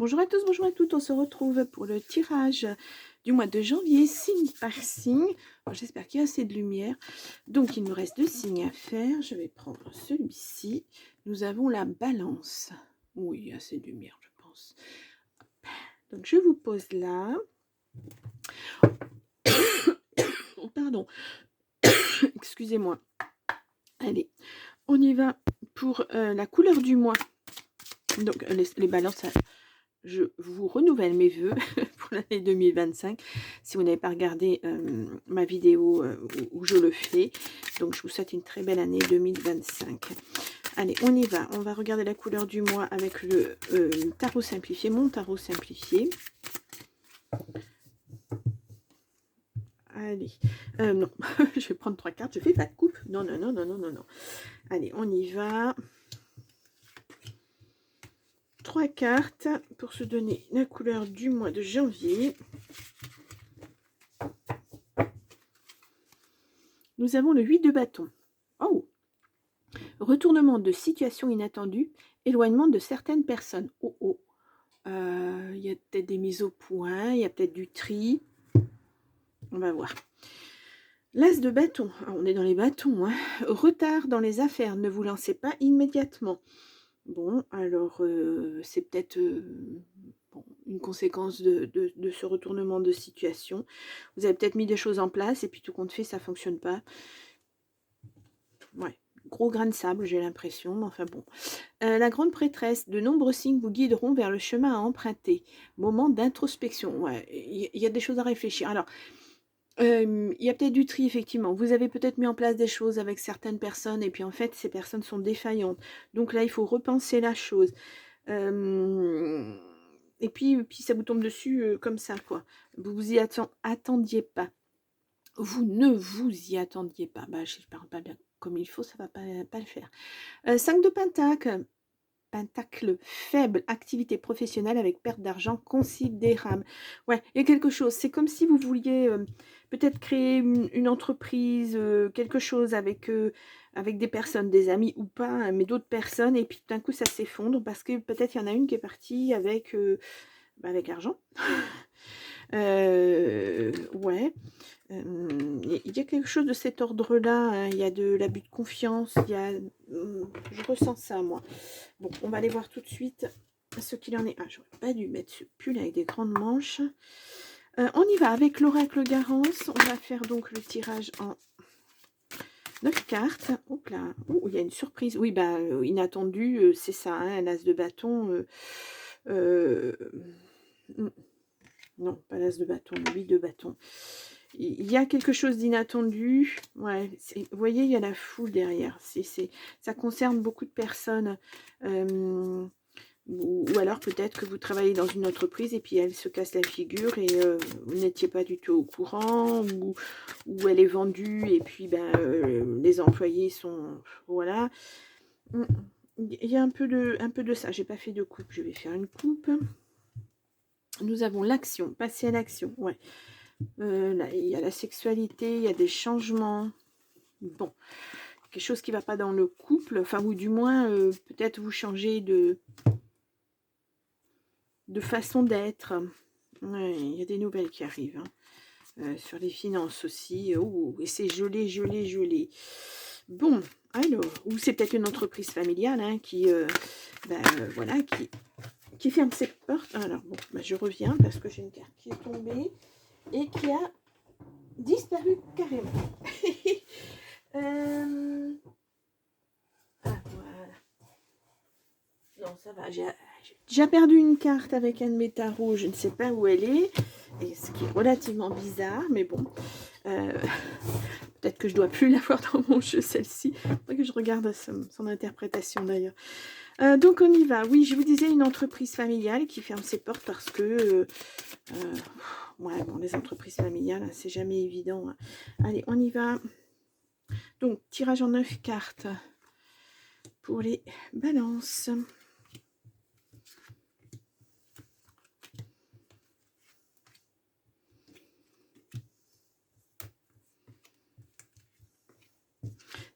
Bonjour à tous, bonjour à toutes, on se retrouve pour le tirage du mois de janvier, signe par signe. J'espère qu'il y a assez de lumière. Donc il nous reste 2 signes à faire. Je vais prendre celui-ci. Nous avons la balance. Oui, il y a assez de lumière, je pense. Donc je vous pose là. Oh, pardon. Excusez-moi. Allez, on y va pour la couleur du mois. Donc les balances, je vous renouvelle mes vœux pour l'année 2025. Si vous n'avez pas regardé ma vidéo où je le fais. Donc, je vous souhaite une très belle année 2025. Allez, on y va. On va regarder la couleur du mois avec le tarot simplifié, mon tarot simplifié. Allez, non, je vais prendre 3 cartes. Je fais pas de coupe. Non, non, non, non, non, non, non. Allez, on y va. 3 cartes pour se donner la couleur du mois de janvier. Nous avons le 8 de bâton. Oh! Retournement de situation inattendue, éloignement de certaines personnes. Oh oh! Il y a peut-être des mises au point, il y a peut-être du tri. On va voir. L'as de bâton. Ah, on est dans les bâtons. Hein. Retard dans les affaires. Ne vous lancez pas immédiatement. Bon, alors c'est peut-être une conséquence de ce retournement de situation. Vous avez peut-être mis des choses en place et puis tout compte fait, ça ne fonctionne pas. Ouais, gros grain de sable, j'ai l'impression, mais enfin bon. La grande prêtresse, de nombreux signes vous guideront vers le chemin à emprunter. Moment d'introspection. Ouais, il y a des choses à réfléchir. Alors, il y a peut-être du tri, effectivement. Vous avez peut-être mis en place des choses avec certaines personnes, et puis en fait, ces personnes sont défaillantes. Donc là, il faut repenser la chose. Et puis ça vous tombe dessus comme ça, quoi. Vous vous y attendiez pas. Vous ne vous y attendiez pas. Bah, je ne parle pas bien comme il faut, ça ne va pas le faire. 5 de Pentacle. Pentacle faible, activité professionnelle avec perte d'argent considérable. Ouais, il y a quelque chose. C'est comme si vous vouliez peut-être créer une entreprise, quelque chose avec des personnes, des amis ou pas, hein, mais d'autres personnes, et puis tout d'un coup ça s'effondre parce que peut-être il y en a une qui est partie avec argent. Ouais. Il y a quelque chose de cet ordre-là. Hein. Il y a de l'abus de confiance. Il y a, je ressens ça, moi. Bon, on va aller voir tout de suite ce qu'il en est. Ah, j'aurais pas dû mettre ce pull avec des grandes manches. On y va avec l'oracle Garance. On va faire donc le tirage en 9 cartes. Hop là. Oh, il y a une surprise. Oui, bah, inattendu, c'est ça, hein, l'as de bâton. Non, pas l'as de bâton, 8 de bâton. Il y a quelque chose d'inattendu. Ouais, vous voyez, il y a la foule derrière. Ça concerne beaucoup de personnes. Ou alors peut-être que vous travaillez dans une entreprise et puis elle se casse la figure et vous n'étiez pas du tout au courant, ou elle est vendue et puis les employés sont... Voilà. Il y a un peu de ça. J'ai pas fait de coupe, je vais faire une coupe. Nous avons l'action, passer à l'action. Ouais. Là, il y a la sexualité, il y a des changements. Bon, quelque chose qui ne va pas dans le couple, enfin, ou du moins, peut-être vous changez de façon d'être. Ouais, il y a des nouvelles qui arrivent. Hein. Sur les finances aussi. Oh, et c'est gelé. Bon, alors, ou c'est peut-être une entreprise familiale hein, voilà, qui ferme ses portes. Alors, bon, je reviens parce que j'ai une carte qui est tombée et qui a disparu carrément. Ah, voilà. Non, ça va. J'ai déjà perdu une carte avec un de mes tarots. Je ne sais pas où elle est. Et ce qui est relativement bizarre, mais bon. Peut-être que je dois plus l'avoir dans mon jeu, celle-ci. Faudrait que je regarde son interprétation d'ailleurs. Donc on y va. Oui, je vous disais une entreprise familiale qui ferme ses portes parce que ouais, bon, les entreprises familiales, hein, c'est jamais évident. Hein. Allez, on y va. Donc, tirage en 9 cartes pour les balances.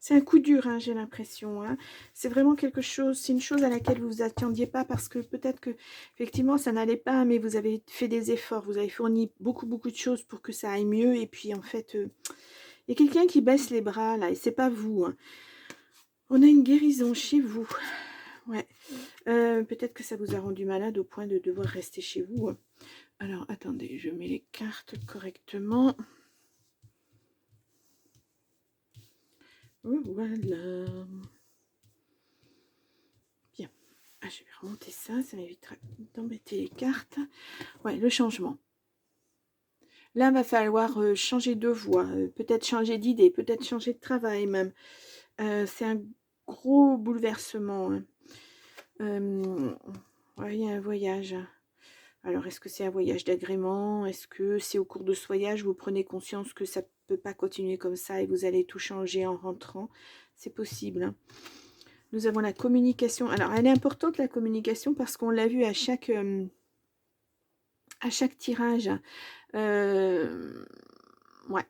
C'est un coup dur, hein, j'ai l'impression. Hein. C'est vraiment quelque chose, c'est une chose à laquelle vous vous attendiez pas parce que peut-être que effectivement ça n'allait pas, mais vous avez fait des efforts, vous avez fourni beaucoup de choses pour que ça aille mieux. Et puis en fait, il y a quelqu'un qui baisse les bras là et c'est pas vous. Hein. On a une guérison chez vous. Ouais. Peut-être que ça vous a rendu malade au point de devoir rester chez vous. Hein. Alors attendez, je mets les cartes correctement. Voilà. Bien. Ah, je vais remonter ça, ça m'évitera d'embêter les cartes. Ouais, le changement. Là, il va falloir changer de voie, peut-être changer d'idée, peut-être changer de travail même. C'est un gros bouleversement. Hein. Ouais, il y a un voyage. Alors, est-ce que c'est un voyage d'agrément? Est-ce que c'est au cours de ce voyage, vous prenez conscience que ça ne peut pas continuer comme ça et vous allez tout changer en rentrant? C'est possible. Hein. Nous avons la communication. Alors, elle est importante, la communication, parce qu'on l'a vu à chaque tirage. Ouais.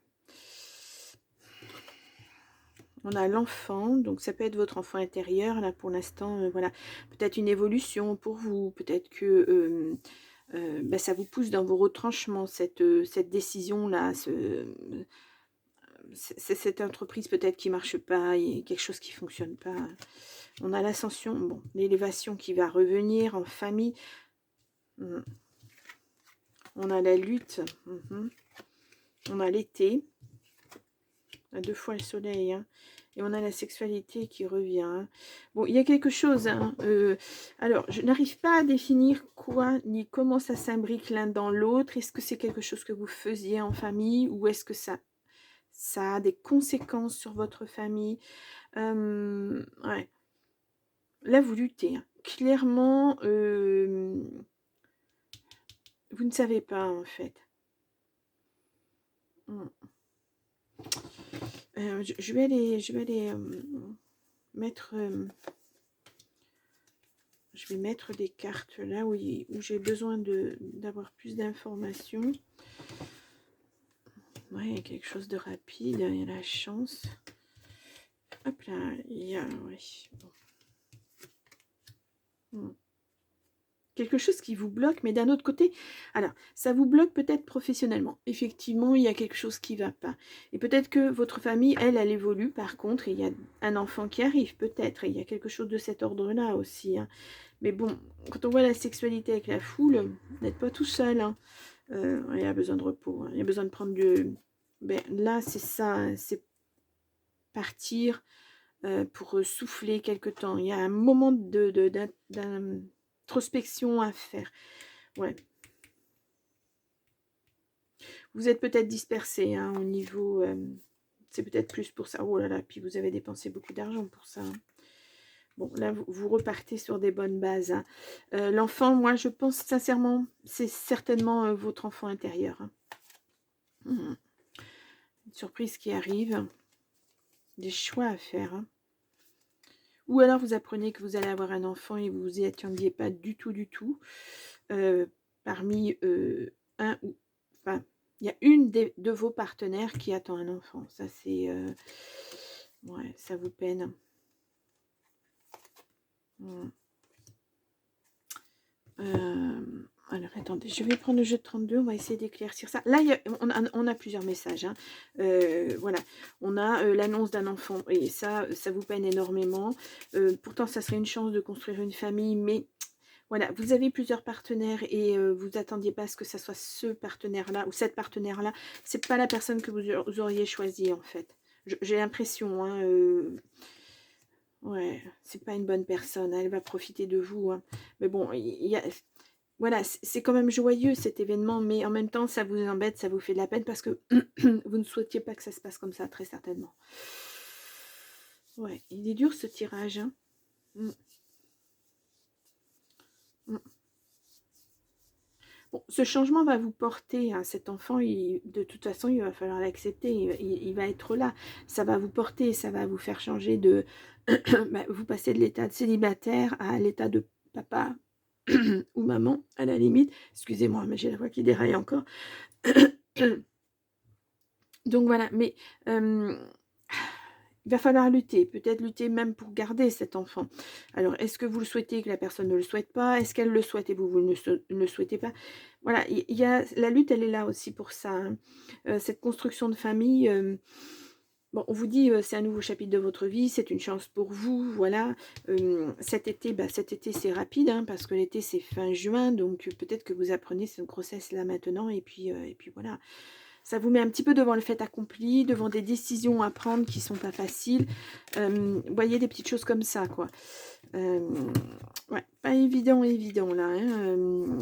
On a l'enfant, donc ça peut être votre enfant intérieur. Là, pour l'instant, voilà. Peut-être une évolution pour vous. Peut-être que ça vous pousse dans vos retranchements, cette décision-là, cette entreprise peut-être qui ne marche pas, il y a quelque chose qui ne fonctionne pas. On a l'ascension, bon, l'élévation qui va revenir en famille. On a la lutte. On a l'été. On a 2 fois le soleil. Hein. Et on a la sexualité qui revient. Hein. Bon, il y a quelque chose. Hein, alors, je n'arrive pas à définir quoi ni comment ça s'imbrique l'un dans l'autre. Est-ce que c'est quelque chose que vous faisiez en famille ou est-ce que ça a des conséquences sur votre famille? Ouais. Là, vous luttez. Hein. Clairement, vous ne savez pas, en fait. Je vais aller mettre... je vais mettre des cartes là où j'ai besoin d'avoir plus d'informations. Ouais, il y a quelque chose de rapide, il y a la chance. Hop là, il y a... Ouais, bon. Quelque chose qui vous bloque, mais d'un autre côté, alors, ça vous bloque peut-être professionnellement. Effectivement, il y a quelque chose qui ne va pas. Et peut-être que votre famille, elle évolue, par contre, et il y a un enfant qui arrive, peut-être, et il y a quelque chose de cet ordre-là aussi. Hein. Mais bon, quand on voit la sexualité avec la foule, vous n'êtes pas tout seul. Hein. Il y a besoin de repos, hein. Il y a besoin de prendre du... Ben, là, c'est ça, hein, c'est partir pour souffler quelque temps. Il y a un moment d'introspection à faire. Ouais. Vous êtes peut-être dispersé hein, au niveau... c'est peut-être plus pour ça. Oh là là, puis vous avez dépensé beaucoup d'argent pour ça. Hein. Bon, là, vous repartez sur des bonnes bases. Hein. L'enfant, moi, je pense sincèrement, c'est certainement votre enfant intérieur. Hein. Une surprise qui arrive. Des choix à faire. Hein. Ou alors, vous apprenez que vous allez avoir un enfant et vous vous y attendiez pas du tout, du tout. Parmi un ou... Enfin, il y a une de vos partenaires qui attend un enfant. Ça, c'est... ouais, ça vous peine. Alors, attendez, je vais prendre le jeu de 32, on va essayer d'éclaircir ça. Là, on a plusieurs messages. Hein. Voilà, on a l'annonce d'un enfant, et ça vous peine énormément. Pourtant, ça serait une chance de construire une famille, mais voilà, vous avez plusieurs partenaires et vous n'attendiez pas à ce que ça soit ce partenaire-là ou cette partenaire-là. C'est pas la personne que vous auriez choisie, en fait. J'ai l'impression, hein, ouais, c'est pas une bonne personne, hein, elle va profiter de vous. Hein. Mais bon, voilà, c'est quand même joyeux cet événement, mais en même temps, ça vous embête, ça vous fait de la peine parce que vous ne souhaitiez pas que ça se passe comme ça, très certainement. Ouais, il est dur ce tirage. Hein. Bon, ce changement va vous porter à cet enfant, de toute façon, il va falloir l'accepter, il va être là. Ça va vous porter, ça va vous faire changer de... vous passez de l'état de célibataire à l'état de papa ou maman, à la limite. Excusez-moi, mais j'ai la voix qui déraille encore. Donc voilà, mais il va falloir lutter, peut-être lutter même pour garder cet enfant. Alors, est-ce que vous le souhaitez, que la personne ne le souhaite pas? Est-ce qu'elle le souhaite et vous ne le souhaitez pas? Voilà, il y a la lutte, elle est là aussi pour ça, hein. Cette construction de famille, bon, on vous dit, c'est un nouveau chapitre de votre vie, c'est une chance pour vous, voilà. Cet été, c'est rapide, hein, parce que l'été, c'est fin juin, donc peut-être que vous apprenez cette grossesse là maintenant et puis voilà. Ça vous met un petit peu devant le fait accompli, devant des décisions à prendre qui sont pas faciles. Voyez des petites choses comme ça, quoi. Ouais, pas évident, évident là, hein.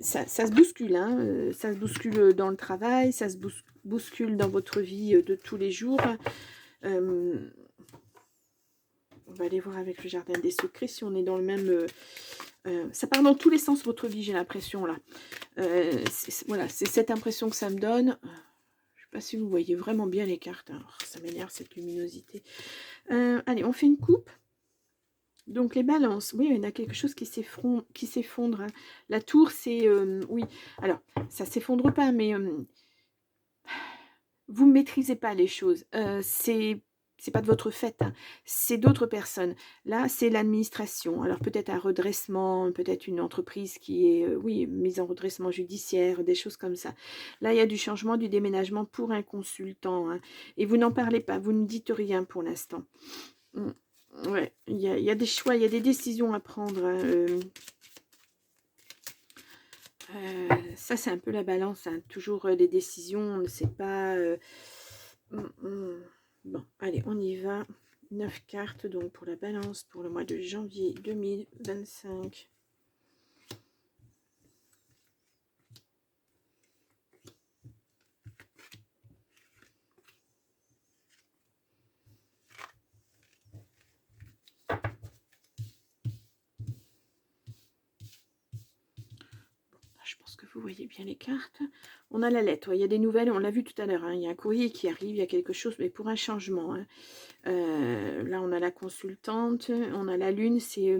Ça se bouscule, hein. Ça se bouscule dans le travail, ça se bouscule dans votre vie de tous les jours. On va aller voir avec le jardin des secrets si on est dans le même... ça part dans tous les sens votre vie, j'ai l'impression là. Voilà, c'est cette impression que ça me donne. Je sais pas si vous voyez vraiment bien les cartes, hein. Ça m'énerve cette luminosité. Allez, on fait une coupe. Donc les balances, oui, il y en a quelque chose qui s'effondre, hein. La tour, c'est... oui, alors, ça s'effondre pas, mais vous ne maîtrisez pas les choses. C'est pas de votre fait, hein. C'est d'autres personnes. Là, c'est l'administration. Alors peut-être un redressement, peut-être une entreprise qui est, oui, mise en redressement judiciaire, des choses comme ça. Là, il y a du changement, du déménagement pour un consultant, hein. Et vous n'en parlez pas, vous ne dites rien pour l'instant. Ouais, il y a des choix, il y a des décisions à prendre, hein. Ça, c'est un peu la balance, hein. Toujours les décisions, on ne sait pas... Bon, allez, on y va. 9 cartes, donc pour la balance, pour le mois de janvier 2025. Je pense que vous voyez bien les cartes. On a la lettre, il y a des nouvelles, on l'a vu tout à l'heure, hein. Il y a un courrier qui arrive, il y a quelque chose, mais pour un changement, hein. Là, on a la consultante, on a la lune, c'est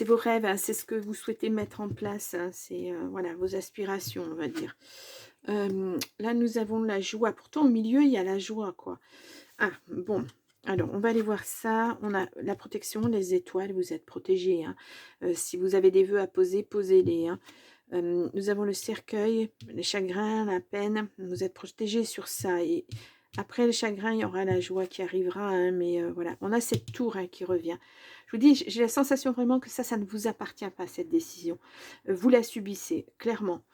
vos rêves, hein, c'est ce que vous souhaitez mettre en place, hein, c'est voilà, vos aspirations, on va dire. Là, nous avons la joie. Pourtant, au milieu, il y a la joie, quoi. Ah, bon. Alors, on va aller voir ça. On a la protection, les étoiles, vous êtes protégés, hein. Si vous avez des vœux à poser, posez-les, hein. Nous avons le cercueil, les chagrins, la peine. Vous êtes protégés sur ça. Et après le chagrin, il y aura la joie qui arrivera, hein, mais voilà. On a cette tour, hein, qui revient. Je vous dis, j'ai la sensation vraiment que ça ne vous appartient pas, cette décision. Vous la subissez, clairement.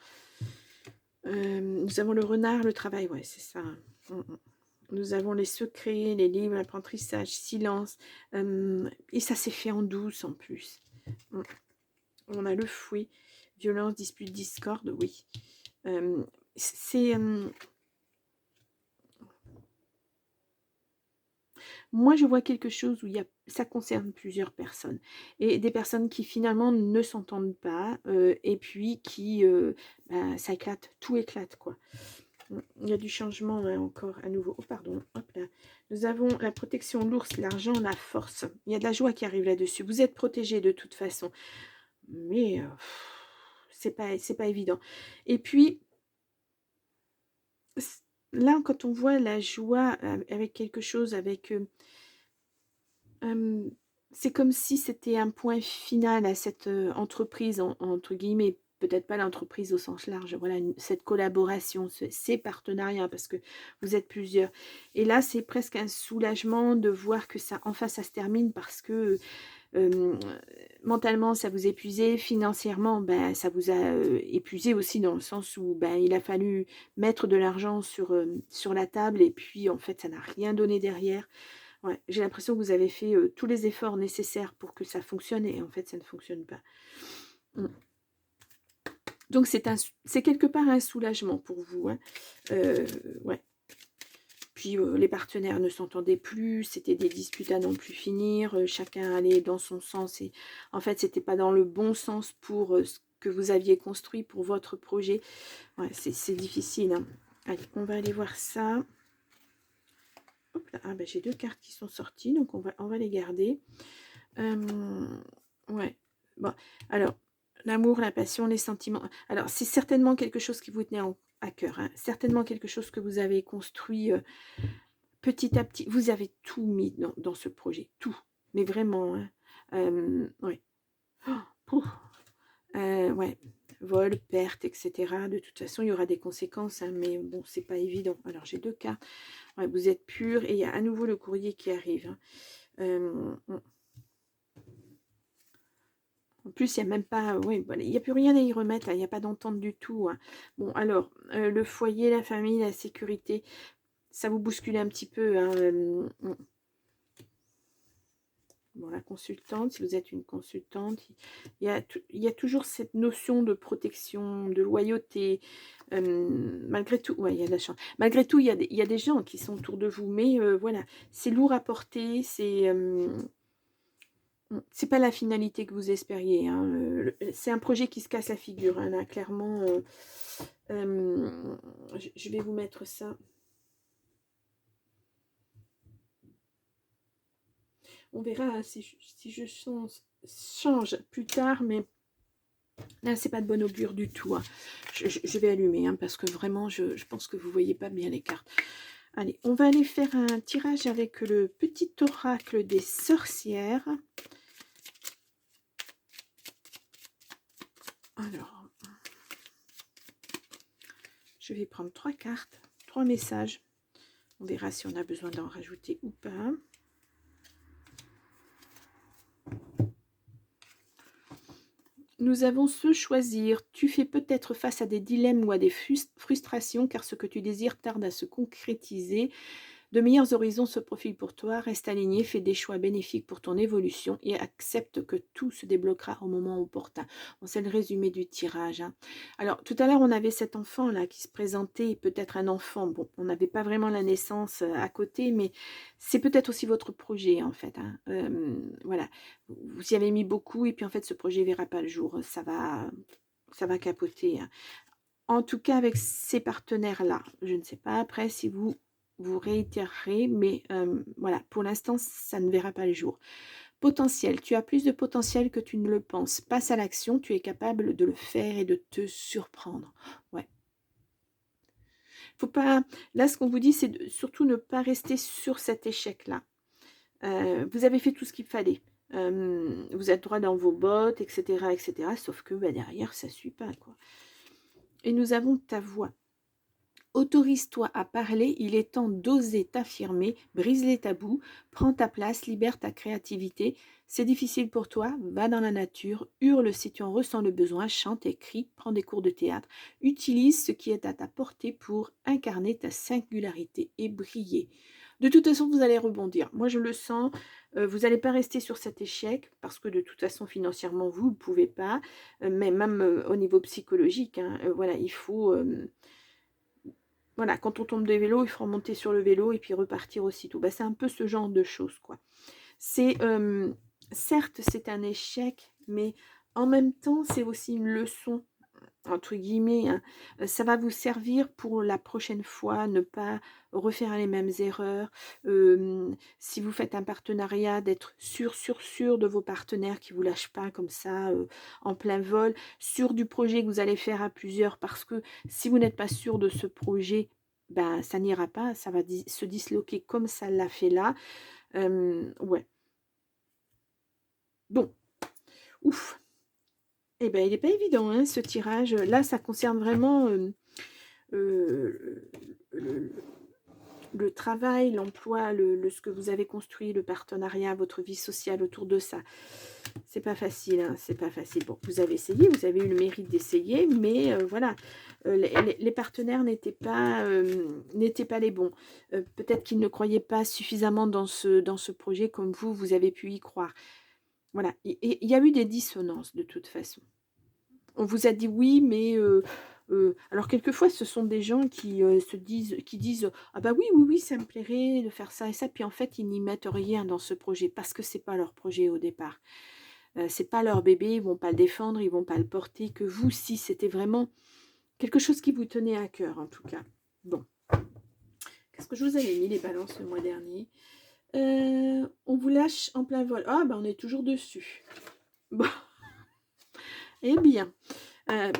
Nous avons le renard, le travail, ouais, c'est ça. Nous avons les secrets, les livres, l'apprentissage, silence. Et ça s'est fait en douce en plus. On a le fouet, violence, dispute, discorde, oui. C'est... moi, je vois quelque chose où ça concerne plusieurs personnes. Et des personnes qui finalement ne s'entendent pas. Et puis qui... ça éclate, tout éclate, quoi. Il y a du changement, hein, encore à nouveau. Oh, pardon, hop là. Nous avons la protection, l'ours, l'argent, la force. Il y a de la joie qui arrive là-dessus. Vous êtes protégés de toute façon. Mais c'est pas évident. Et puis, là, quand on voit la joie avec quelque chose, avec... c'est comme si c'était un point final à cette entreprise, entre guillemets, peut-être pas l'entreprise au sens large, voilà, cette collaboration, ces partenariats, parce que vous êtes plusieurs. Et là, c'est presque un soulagement de voir que ça, enfin, ça se termine parce que mentalement, ça vous épuisait, financièrement, ben, ça vous a épuisé aussi dans le sens où ben, il a fallu mettre de l'argent sur la table et puis, en fait, ça n'a rien donné derrière. Ouais, j'ai l'impression que vous avez fait tous les efforts nécessaires pour que ça fonctionne et en fait, ça ne fonctionne pas. Donc, c'est quelque part un soulagement pour vous, hein. Ouais. Puis, les partenaires ne s'entendaient plus, c'était des disputes à n'en plus finir, chacun allait dans son sens et en fait, c'était pas dans le bon sens pour ce que vous aviez construit pour votre projet. Ouais, c'est difficile, hein. Allez, on va aller voir ça. Hop là, ah, ben, j'ai 2 cartes qui sont sorties, donc on va les garder. Ouais, bon, alors, l'amour, la passion, les sentiments. Alors, c'est certainement quelque chose qui vous tenait à cœur, hein. Certainement quelque chose que vous avez construit petit à petit, vous avez tout mis dans ce projet, tout. Mais vraiment, hein. Ouais. Oh, pouf. Ouais. Vol, perte, etc. De toute façon, il y aura des conséquences, hein, mais bon, c'est pas évident. Alors, j'ai 2 cartes. Ouais, vous êtes pur et il y a à nouveau le courrier qui arrive, hein. En plus, il n'y a même pas, oui, voilà, il n'y a plus rien à y remettre, hein, il n'y a pas d'entente du tout, hein. Bon, alors, le foyer, la famille, la sécurité, ça vous bouscule un petit peu, hein. Bon, la consultante, si vous êtes une consultante, il y a toujours cette notion de protection, de loyauté. Malgré tout, ouais, il y a de la chance. Malgré tout, il y a des gens qui sont autour de vous, mais voilà, c'est lourd à porter, c'est pas la finalité que vous espériez, hein. C'est un projet qui se casse la figure, hein, là, clairement. Je vais vous mettre ça. On verra si je change plus tard, mais là, c'est pas de bon augure du tout, hein. Je vais allumer, hein, parce que vraiment, je pense que vous voyez pas bien les cartes. Allez, on va aller faire un tirage avec le petit oracle des sorcières. Alors, je vais prendre 3 cartes, 3 messages. On verra si on a besoin d'en rajouter ou pas. Nous avons ce choisir. Tu fais peut-être face à des dilemmes ou à des frustrations car ce que tu désires tarde à se concrétiser. De meilleurs horizons se profilent pour toi. Reste aligné, fais des choix bénéfiques pour ton évolution et accepte que tout se débloquera au moment opportun. Bon, c'est le résumé du tirage, hein. Alors, tout à l'heure, on avait cet enfant-là qui se présentait, peut-être un enfant. Bon, on n'avait pas vraiment la naissance à côté, mais c'est peut-être aussi votre projet, en fait, hein. Voilà, vous y avez mis beaucoup et puis en fait, ce projet ne verra pas le jour. Ça va capoter, hein. En tout cas, avec ces partenaires-là, je ne sais pas après si vous réitérerez, mais voilà, pour l'instant, ça ne verra pas le jour. Potentiel, tu as plus de potentiel que tu ne le penses. Passe à l'action, tu es capable de le faire et de te surprendre. Ouais. Faut pas. Là, ce qu'on vous dit, c'est surtout ne pas rester sur cet échec-là. Vous avez fait tout ce qu'il fallait. Vous êtes droit dans vos bottes, etc., etc. Sauf que bah, derrière, ça ne suit pas, quoi. Et nous avons ta voix. Autorise-toi à parler, il est temps d'oser t'affirmer, brise les tabous, prends ta place, libère ta créativité. C'est difficile pour toi, va dans la nature, hurle si tu en ressens le besoin, chante, écris, prends des cours de théâtre. Utilise ce qui est à ta portée pour incarner ta singularité et briller. De toute façon, vous allez rebondir. Moi, je le sens. Vous n'allez pas rester sur cet échec parce que de toute façon, financièrement, vous ne pouvez pas. Mais même au niveau psychologique, hein, voilà, il faut... Voilà, quand on tombe des vélos, il faut remonter sur le vélo et puis repartir aussitôt. Bah, c'est un peu ce genre de choses, quoi. C'est, certes, c'est un échec, mais en même temps, c'est aussi une leçon, entre guillemets, hein. Ça va vous servir pour la prochaine fois, ne pas refaire les mêmes erreurs. Si vous faites un partenariat, d'être sûr de vos partenaires qui ne vous lâchent pas comme ça, en plein vol, sûr du projet que vous allez faire à plusieurs, parce que si vous n'êtes pas sûr de ce projet, ben, ça n'ira pas, ça va se disloquer comme ça l'a fait là. Ouais. Bon, ouf. Eh ben, il n'est pas évident, hein, ce tirage. Là, ça concerne vraiment le, le travail, l'emploi, ce que vous avez construit, le partenariat, votre vie sociale autour de ça. C'est pas facile, hein, c'est pas facile. Bon, vous avez essayé, vous avez eu le mérite d'essayer, mais voilà, les partenaires n'étaient pas les bons. Peut-être qu'ils ne croyaient pas suffisamment dans ce projet comme vous avez pu y croire. Voilà, il y a eu des dissonances de toute façon. On vous a dit oui, mais alors quelquefois ce sont des gens qui disent ah bah oui, ça me plairait de faire ça et ça, puis en fait ils n'y mettent rien dans ce projet parce que c'est pas leur projet au départ. C'est pas leur bébé, ils vont pas le défendre, ils vont pas le porter. Que vous, si c'était vraiment quelque chose qui vous tenait à cœur en tout cas. Bon, qu'est-ce que je vous avais mis les balances le mois dernier? On vous lâche en plein vol. Ah bah on est toujours dessus. Bon, eh bien.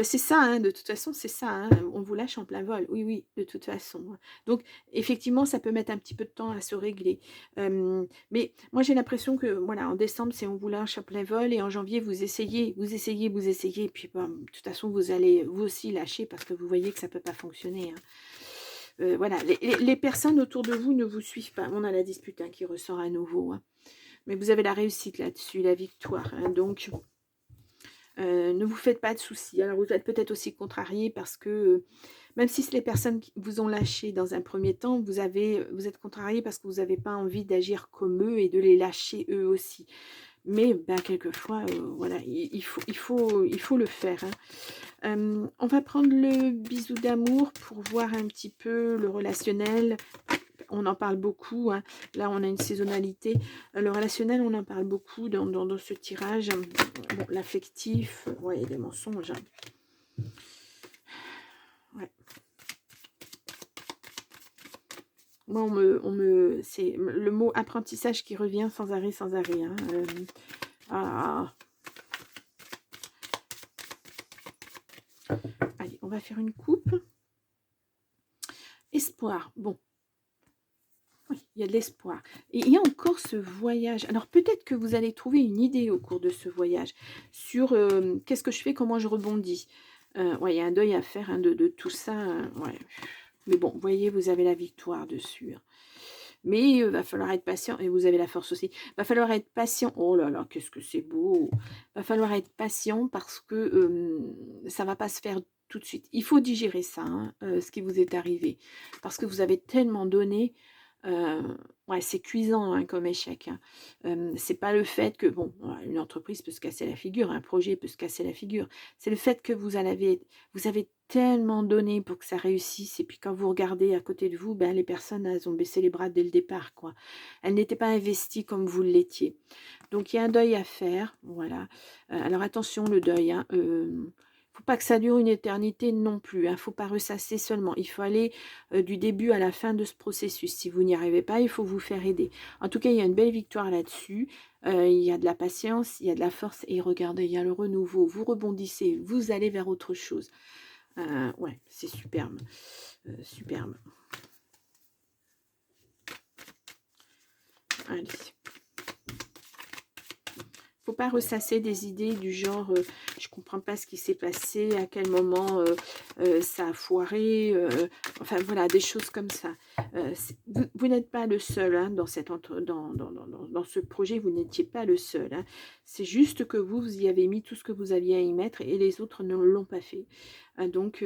C'est ça, hein, de toute façon, c'est ça, hein, on vous lâche en plein vol. Oui, oui, de toute façon, hein. Donc effectivement, ça peut mettre un petit peu de temps à se régler. Mais moi, j'ai l'impression que, voilà, en décembre, c'est on vous lâche en plein vol et en janvier, vous essayez, vous essayez, vous essayez et puis, bah, de toute façon, vous allez vous aussi lâcher parce que vous voyez que ça peut pas fonctionner, hein. Voilà, les personnes autour de vous ne vous suivent pas. On a la dispute, hein, qui ressort à nouveau, hein. Mais vous avez la réussite là-dessus, la victoire, hein, donc ne vous faites pas de soucis. Alors vous êtes peut-être aussi contrarié parce que, même si c'est les personnes qui vous ont lâché dans un premier temps, vous êtes contrarié parce que vous n'avez pas envie d'agir comme eux et de les lâcher eux aussi. Mais ben, quelquefois, voilà, il faut le faire, hein. On va prendre le bisou d'amour pour voir un petit peu le relationnel. On en parle beaucoup, hein. Là, on a une saisonnalité. Le relationnel, on en parle beaucoup dans ce tirage. Bon, l'affectif, ouais, il y a des mensonges, hein. Ouais. Moi, c'est le mot apprentissage qui revient sans arrêt, sans arrêt, hein. Ah. Allez, on va faire une coupe. Espoir. Bon. Oui, il y a de l'espoir. Et il y a encore ce voyage. Alors peut-être que vous allez trouver une idée au cours de ce voyage sur qu'est-ce que je fais, comment je rebondis. Ouais, il y a un deuil à faire, hein, de tout ça. Ouais. Mais bon, vous voyez, vous avez la victoire dessus, hein. Mais va falloir être patient. Et vous avez la force aussi. Va falloir être patient. Oh là là, qu'est-ce que c'est beau. Va falloir être patient parce que ça ne va pas se faire tout de suite. Il faut digérer ça, hein, ce qui vous est arrivé. Parce que vous avez tellement donné. Euh, ouais, c'est cuisant, hein, comme échec, hein. C'est pas le fait que, bon, une entreprise peut se casser la figure, un projet peut se casser la figure. C'est le fait que vous avez tellement donné pour que ça réussisse. Et puis quand vous regardez à côté de vous, ben, les personnes, elles ont baissé les bras dès le départ, quoi. Elles n'étaient pas investies comme vous l'étiez. Donc il y a un deuil à faire, voilà. Alors attention, le deuil, hein, faut pas que ça dure une éternité non plus, hein. Faut pas ressasser seulement. Il faut aller du début à la fin de ce processus. Si vous n'y arrivez pas, il faut vous faire aider. En tout cas, il y a une belle victoire là-dessus. Il y a de la patience, il y a de la force. Et regardez, il y a le renouveau. Vous rebondissez, vous allez vers autre chose. Ouais, c'est superbe. Superbe. Allez. Faut pas ressasser des idées du genre je comprends pas ce qui s'est passé, à quel moment ça a foiré, enfin voilà, des choses comme ça. Vous n'êtes pas le seul, hein, dans ce projet, vous n'étiez pas le seul, hein. C'est juste que vous y avez mis tout ce que vous aviez à y mettre et les autres ne l'ont pas fait. Donc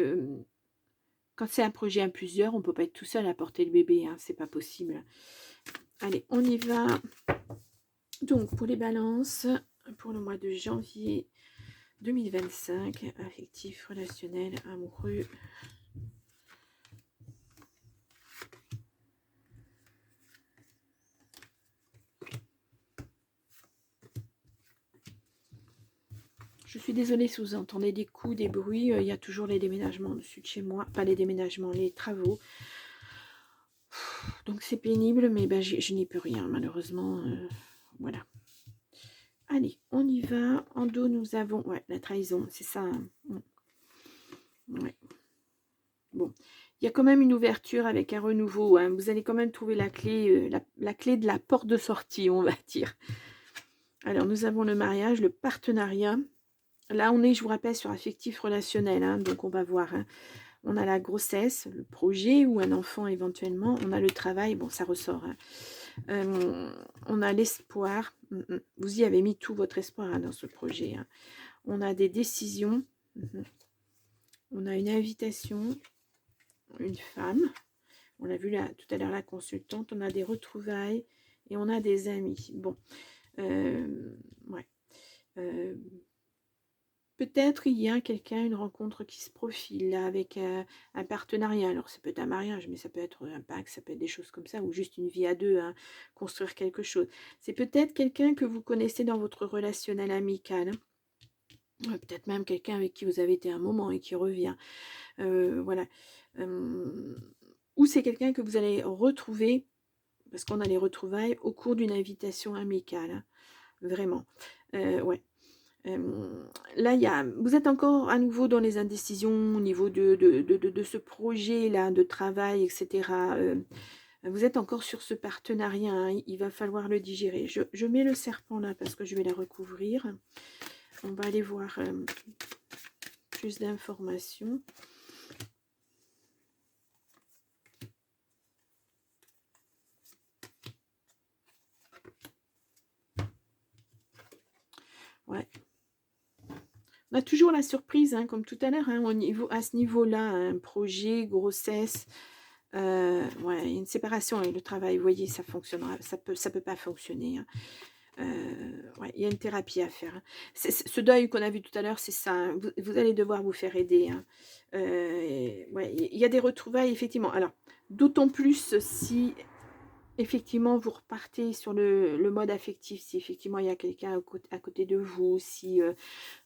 quand c'est un projet à plusieurs, on ne peut pas être tout seul à porter le bébé, hein, c'est pas possible. Allez, on y va. Donc pour les balances, pour le mois de janvier 2025, affectif, relationnel, amoureux. Je suis désolée si vous entendez des coups, des bruits. Il y a toujours les déménagements dessus de chez moi. Pas les déménagements, les travaux. Donc c'est pénible, mais ben, je n'y peux rien, malheureusement. Voilà. Allez, on y va. En dos, nous avons... Ouais, la trahison, c'est ça. Hein. Ouais. Bon, il y a quand même une ouverture avec un renouveau, hein. Vous allez quand même trouver la clé, la clé de la porte de sortie, on va dire. Alors, nous avons le mariage, le partenariat. Là, on est, je vous rappelle, sur affectif relationnel, hein, donc on va voir, hein. On a la grossesse, le projet ou un enfant éventuellement. On a le travail, bon, ça ressort, hein. On a l'espoir. Vous y avez mis tout votre espoir, hein, dans ce projet, hein. On a des décisions. On a une invitation. Une femme. On l'a vu là, tout à l'heure, la consultante. On a des retrouvailles et on a des amis. Bon. Ouais. Peut-être il y a quelqu'un, une rencontre qui se profile là, avec un partenariat. Alors ça peut être un mariage, mais ça peut être un pacte, ça peut être des choses comme ça, ou juste une vie à deux, hein, construire quelque chose. C'est peut-être quelqu'un que vous connaissez dans votre relationnel amical, hein. Peut-être même quelqu'un avec qui vous avez été un moment et qui revient. Voilà. Ou c'est quelqu'un que vous allez retrouver, parce qu'on a les retrouvailles, au cours d'une invitation amicale, hein. Vraiment. Ouais. Là, vous êtes encore à nouveau dans les indécisions au niveau de ce projet-là, de travail, etc. Vous êtes encore sur ce partenariat, hein, il va falloir le digérer. Je mets le serpent là parce que je vais la recouvrir. On va aller voir plus d'informations. Ouais. On a toujours la surprise, hein, comme tout à l'heure, hein, à ce niveau-là, un projet, grossesse, ouais, une séparation et le travail, vous voyez, ça fonctionnera, ça peut pas fonctionner. Hein. Ouais, il y a une thérapie à faire. Hein. Ce deuil qu'on a vu tout à l'heure, c'est ça. Hein. Vous allez devoir vous faire aider. Hein. Ouais, il y a des retrouvailles, effectivement. Alors, d'autant plus si effectivement vous repartez sur le mode affectif, si effectivement il y a quelqu'un à côté de vous, si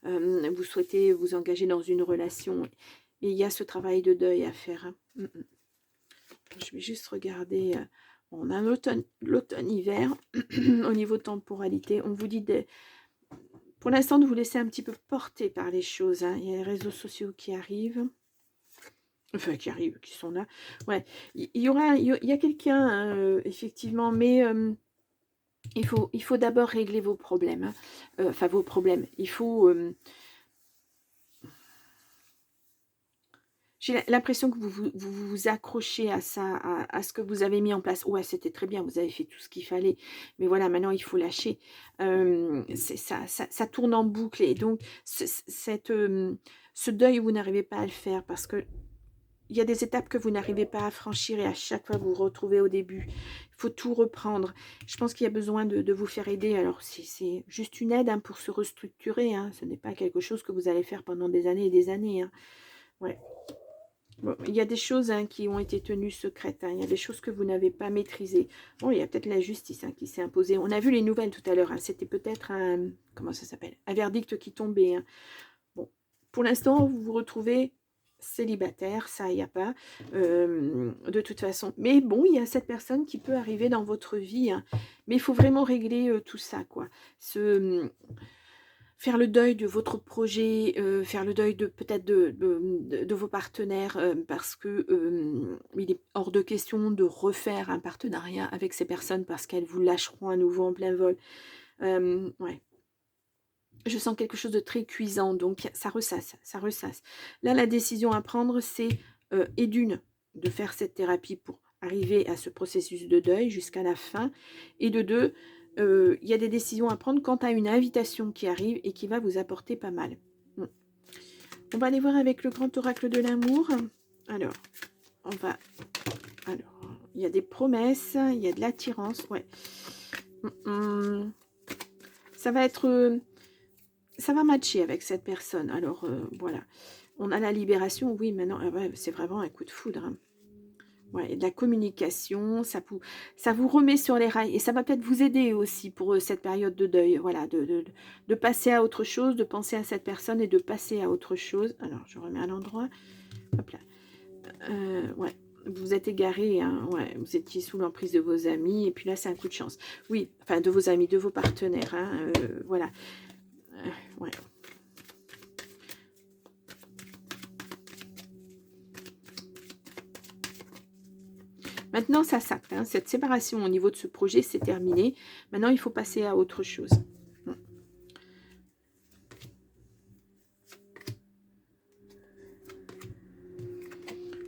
vous souhaitez vous engager dans une relation, et il y a ce travail de deuil à faire. Hein. Je vais juste regarder. On a l'automne-hiver. Au niveau de temporalité, on vous dit pour l'instant de vous laisser un petit peu porter par les choses. Hein. Il y a les réseaux sociaux qui arrivent. Enfin, qui sont là. Ouais, il y a quelqu'un, hein, effectivement, mais il faut d'abord régler vos problèmes. Hein. Enfin, vos problèmes. Il faut... J'ai l'impression que vous accrochez à ça, à ce que vous avez mis en place. Ouais, c'était très bien, vous avez fait tout ce qu'il fallait. Mais voilà, maintenant, il faut lâcher. Ça tourne en boucle. Et donc, ce deuil, vous n'arrivez pas à le faire parce que il y a des étapes que vous n'arrivez pas à franchir et à chaque fois, vous vous retrouvez au début. Il faut tout reprendre. Je pense qu'il y a besoin de vous faire aider. Alors, c'est juste une aide, hein, pour se restructurer. Hein. Ce n'est pas quelque chose que vous allez faire pendant des années et des années. Hein. Ouais. Bon, il y a des choses, hein, qui ont été tenues secrètes. Hein. Il y a des choses que vous n'avez pas maîtrisées. Bon, il y a peut-être la justice, hein, qui s'est imposée. On a vu les nouvelles tout à l'heure. Hein. C'était peut-être un... Comment ça s'appelle? Un verdict qui tombait. Hein. Bon, pour l'instant, vous vous retrouvez célibataire. Ça, il n'y a pas. De toute façon. Mais bon, il y a cette personne qui peut arriver dans votre vie. Hein. Mais il faut vraiment régler tout ça, quoi. Faire le deuil de votre projet, faire le deuil de peut-être de vos partenaires, parce que il est hors de question de refaire un partenariat avec ces personnes parce qu'elles vous lâcheront à nouveau en plein vol. Ouais. Je sens quelque chose de très cuisant, donc ça ressasse, ça ressasse. Là, la décision à prendre, c'est et d'une, de faire cette thérapie pour arriver à ce processus de deuil jusqu'à la fin, et de deux, il y a des décisions à prendre quant à une invitation qui arrive et qui va vous apporter pas mal. On va aller voir avec le grand oracle de l'amour. Alors, il y a des promesses, il y a de l'attirance, ouais. Ça va être... ça va matcher avec cette personne. Alors, voilà. On a la libération, oui, maintenant, ouais, c'est vraiment un coup de foudre. Hein. Ouais, de la communication, ça vous remet sur les rails. Et ça va peut-être vous aider aussi pour cette période de deuil. Voilà, de passer à autre chose, de penser à cette personne et de passer à autre chose. Alors, je remets à l'endroit. Hop là. Ouais, vous êtes égaré, hein, ouais, vous étiez sous l'emprise de vos amis. Et puis là, c'est un coup de chance. Oui, enfin, de vos amis, de vos partenaires. Hein, voilà. Ouais. Maintenant, ça s'acte. Hein. Cette séparation au niveau de ce projet, c'est terminé. Maintenant, il faut passer à autre chose.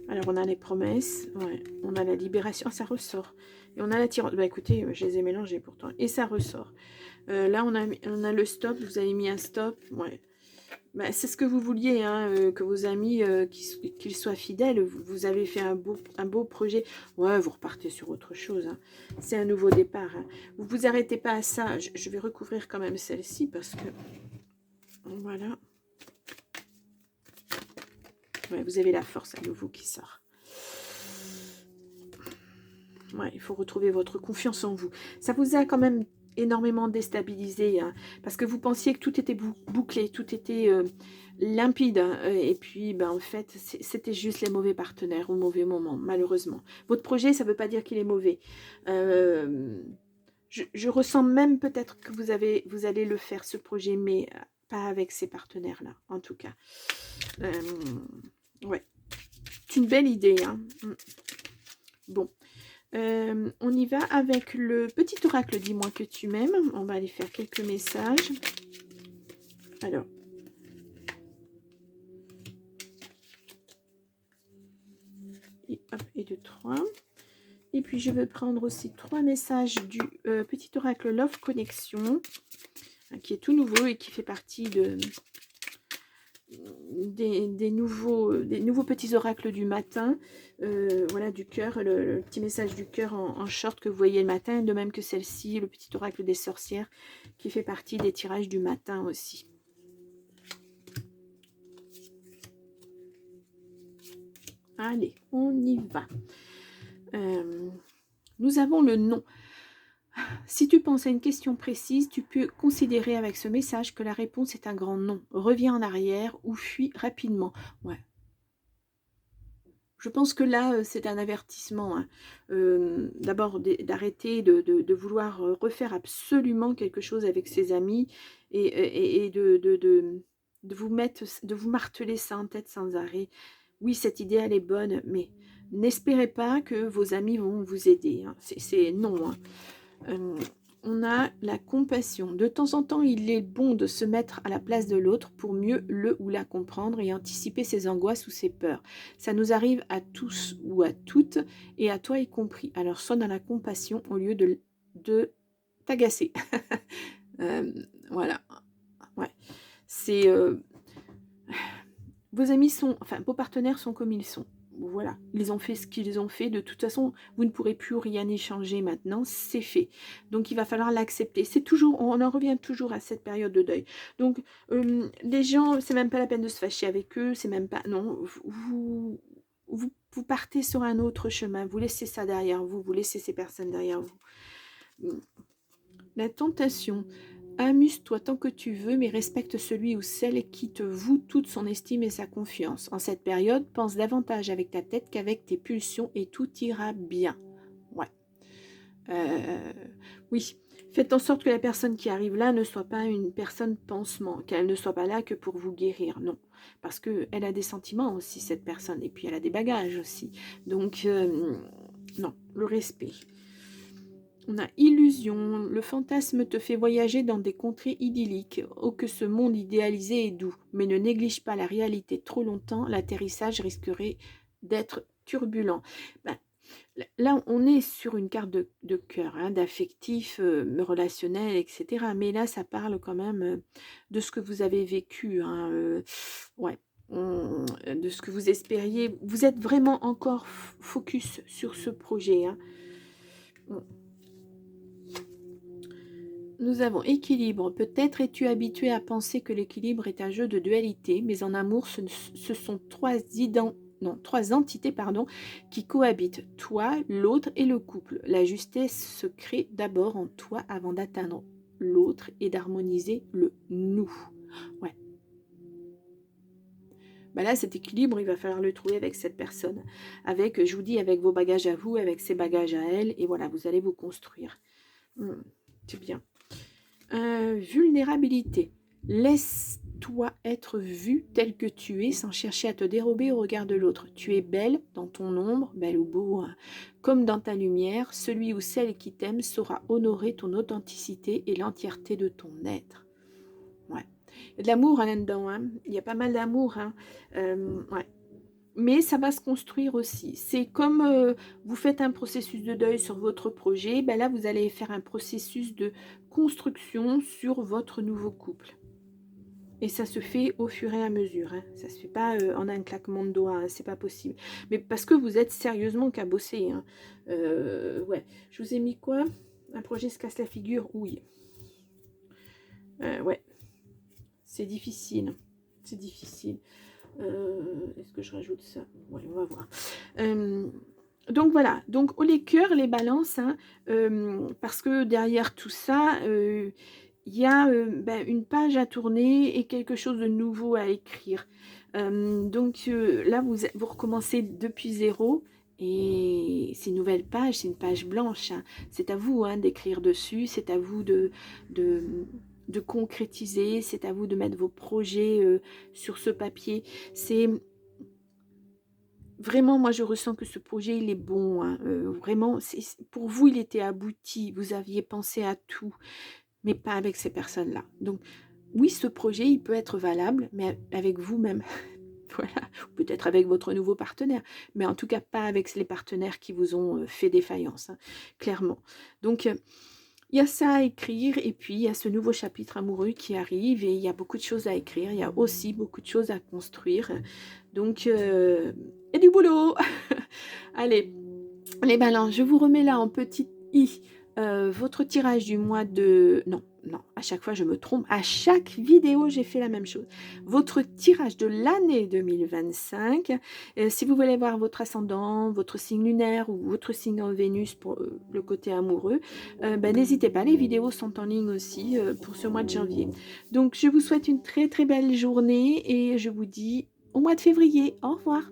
Alors, on a les promesses. Ouais. On a la libération. Ça ressort. Et on a l'attirance. Bah, écoutez, je les ai mélangés pourtant. Et ça ressort. Là, on a le stop. Vous avez mis un stop. Ouais. Bah, c'est ce que vous vouliez, hein, que vos amis, qu'ils soient fidèles. Vous avez fait un beau projet. Ouais, vous repartez sur autre chose. Hein. C'est un nouveau départ. Hein. Vous ne vous arrêtez pas à ça. Je vais recouvrir quand même celle-ci parce que... Voilà. Ouais, vous avez la force à nouveau qui sort. Ouais, il faut retrouver votre confiance en vous. Ça vous a quand même énormément déstabilisé, hein, parce que vous pensiez que tout était bouclé, tout était limpide, hein, et puis ben, en fait c'était juste les mauvais partenaires au mauvais moment, malheureusement. Votre projet, ça ne veut pas dire qu'il est mauvais. Je ressens même peut-être que vous allez le faire, ce projet, mais pas avec ces partenaires-là, en tout cas. Ouais, c'est une belle idée, hein. Bon, on y va avec le petit oracle, dis-moi que tu m'aimes. On va aller faire quelques messages. Alors, et hop, et 2, 3. Et puis, je vais prendre aussi 3 messages du petit oracle Love Connection, qui est tout nouveau et qui fait partie des nouveaux petits oracles du matin. Voilà, du cœur, le petit message du cœur en short que vous voyez le matin, de même que celle-ci, le petit oracle des sorcières, qui fait partie des tirages du matin aussi. Allez, on y va. Nous avons le nom. Si tu penses à une question précise, tu peux considérer avec ce message que la réponse est un grand non. Reviens en arrière ou fuis rapidement. Ouais. Je pense que là, c'est un avertissement. Hein. D'abord, d'arrêter de vouloir refaire absolument quelque chose avec ses amis et de vous marteler ça en tête sans arrêt. Oui, cette idée, elle est bonne, mais n'espérez pas que vos amis vont vous aider. Hein. C'est non. Hein. On a la compassion. De temps en temps, il est bon de se mettre à la place de l'autre pour mieux le ou la comprendre et anticiper ses angoisses ou ses peurs. Ça nous arrive à tous ou à toutes, et à toi y compris. Alors, sois dans la compassion au lieu de t'agacer. Voilà. Ouais. C'est... vos amis sont... Enfin, vos partenaires sont comme ils sont. Voilà, ils ont fait ce qu'ils ont fait. De toute façon, vous ne pourrez plus rien échanger maintenant, c'est fait. Donc, il va falloir l'accepter. C'est toujours, on en revient toujours à cette période de deuil. Donc, les gens, c'est même pas la peine de se fâcher avec eux, c'est même pas, non, vous partez sur un autre chemin, vous laissez ça derrière vous, vous laissez ces personnes derrière vous. La tentation. Amuse-toi tant que tu veux, mais respecte celui ou celle qui te voue toute son estime et sa confiance. En cette période, pense davantage avec ta tête qu'avec tes pulsions et tout ira bien. Ouais. Oui. Faites en sorte que la personne qui arrive là ne soit pas une personne pansement, qu'elle ne soit pas là que pour vous guérir. Non. Parce qu'elle a des sentiments aussi, cette personne. Et puis, elle a des bagages aussi. Donc, non. Le respect. On a illusion, le fantasme te fait voyager dans des contrées idylliques. Oh, que ce monde idéalisé est doux, mais ne néglige pas la réalité trop longtemps, l'atterrissage risquerait d'être turbulent. Ben, là, on est sur une carte de cœur, hein, d'affectif, relationnel, etc. Mais là, ça parle quand même de ce que vous avez vécu. Hein, ouais. De ce que vous espériez. Vous êtes vraiment encore focus sur ce projet. Hein. Nous avons équilibre. Peut-être es-tu habitué à penser que l'équilibre est un jeu de dualité, mais en amour, ce sont trois entités qui cohabitent, toi, l'autre et le couple. La justesse se crée d'abord en toi avant d'atteindre l'autre et d'harmoniser le nous. Ouais. Ben là, cet équilibre, il va falloir le trouver avec cette personne. Avec, je vous dis, avec vos bagages à vous, avec ses bagages à elle, et voilà, vous allez vous construire. C'est bien. Vulnérabilité. Laisse-toi être vue telle que tu es sans chercher à te dérober au regard de l'autre. Tu es belle dans ton ombre, belle ou beau, hein, comme dans ta lumière. Celui ou celle qui t'aime saura honorer ton authenticité et l'entièreté de ton être. Ouais. Il y a de l'amour là-dedans. Hein. Il y a pas mal d'amour. Hein. Ouais. Mais ça va se construire aussi. C'est comme vous faites un processus de deuil sur votre projet, ben là, vous allez faire un processus de construction sur votre nouveau couple. Et ça se fait au fur et à mesure. Hein. Ça se fait pas en un claquement de doigts, hein. C'est pas possible. Mais parce que vous êtes sérieusement cabossé. Hein. Ouais. Je vous ai mis quoi? Un projet se casse la figure? Oui. Ouais. C'est difficile. C'est difficile. Est-ce que je rajoute ça? Oui, on va voir. Donc voilà, donc les cœurs, les balances, hein, parce que derrière tout ça, il y a une page à tourner et quelque chose de nouveau à écrire. Donc là, vous recommencez depuis zéro. Et c'est une nouvelle page, c'est une page blanche. Hein. C'est à vous d'écrire dessus, c'est à vous de de concrétiser, c'est à vous de mettre vos projets sur ce papier. C'est vraiment, moi je ressens que ce projet il est bon, hein, vraiment, pour vous il était abouti, vous aviez pensé à tout, mais pas avec ces personnes-là. Donc oui, ce projet il peut être valable, mais avec vous-même. Voilà, ou peut-être avec votre nouveau partenaire, mais en tout cas pas avec les partenaires qui vous ont fait défaillance, hein, clairement. Donc il y a ça à écrire et puis il y a ce nouveau chapitre amoureux qui arrive et il y a beaucoup de choses à écrire, il y a aussi beaucoup de choses à construire. Donc il y a du boulot. Allez, les balances, je vous remets là en petit i votre tirage du mois de... Non, non, à chaque fois je me trompe. À chaque vidéo, j'ai fait la même chose. Votre tirage de l'année 2025. Si vous voulez voir votre ascendant, votre signe lunaire ou votre signe en Vénus pour le côté amoureux, n'hésitez pas, les vidéos sont en ligne aussi pour ce mois de janvier. Donc, je vous souhaite une très très belle journée et je vous dis au mois de février. Au revoir.